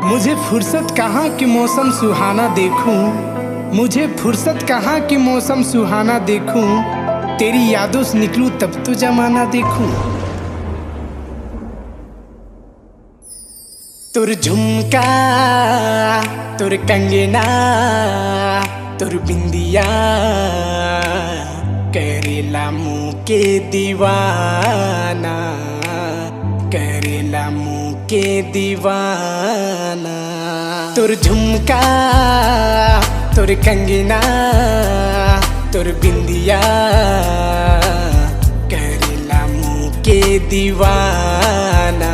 मुझे फुर्सत कहाँ कि मौसम सुहाना देखूं, मुझे फुर्सत कहाँ कि मौसम सुहाना देखूं, तेरी यादों से निकलूं तब तो जमाना देखूं। तुर झुमका तुर कंगना तुर बिंदिया करेला मुँह के दीवाना, करेला मुँह के दीवाना। तुर झुमका तुर कंगना तुर बिंदिया करेला मुँह के दीवाना,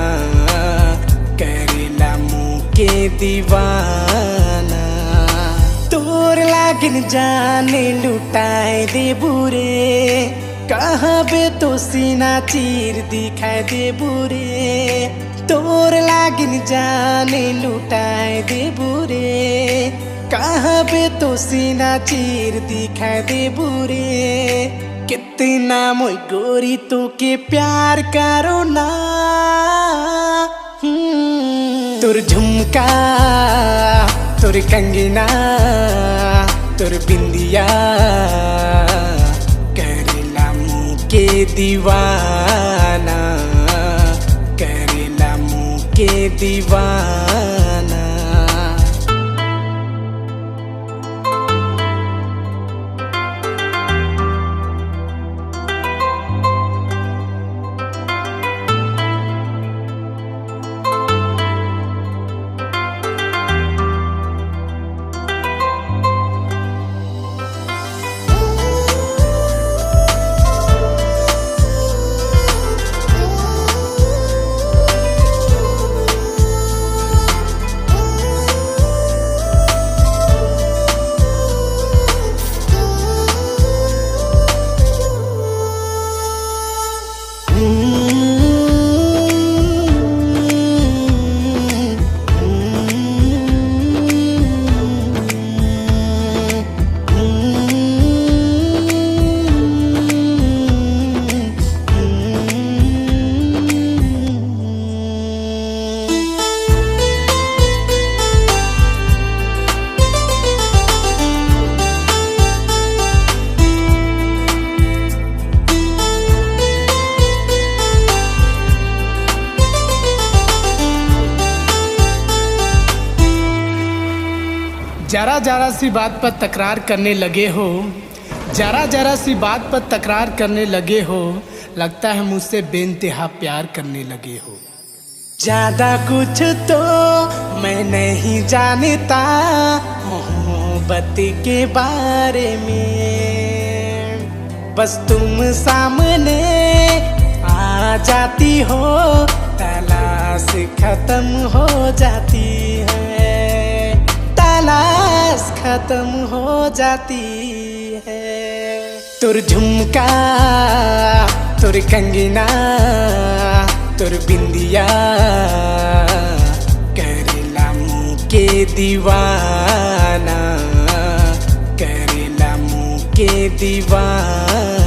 करेला मुँह के दीवाना। तोर लागिन जाने लुटाए दे बुरे, कहाँ बे तो सीना चीर दिखाए दे बुरे। तोर लागिन जाने लुटाए दे बुरे, कहाँ बे तो सीना चीर दिखाए दे बुरे। कितना मोई गोरी तो के प्यार करो ना। तुर झुमका तुर कंगना तुर बिंदिया करेला मुँह के दीवाना, करेला मुँह के दीवाना। जरा जरा सी बात पर तकरार करने लगे हो, जरा जरा सी बात पर तकरार करने लगे हो, लगता है मुझसे बेइंतहा प्यार करने लगे हो। ज्यादा कुछ तो मैं नहीं जानता मोहब्बत के बारे में, बस तुम सामने आ जाती हो तलाश खत्म हो जाती है, तलाश खत्म हो जाती है। तुर झुमका तुर कंगना तुर बिंदिया करेला मुँह के दीवाना, करेला मुँह के दीवाना।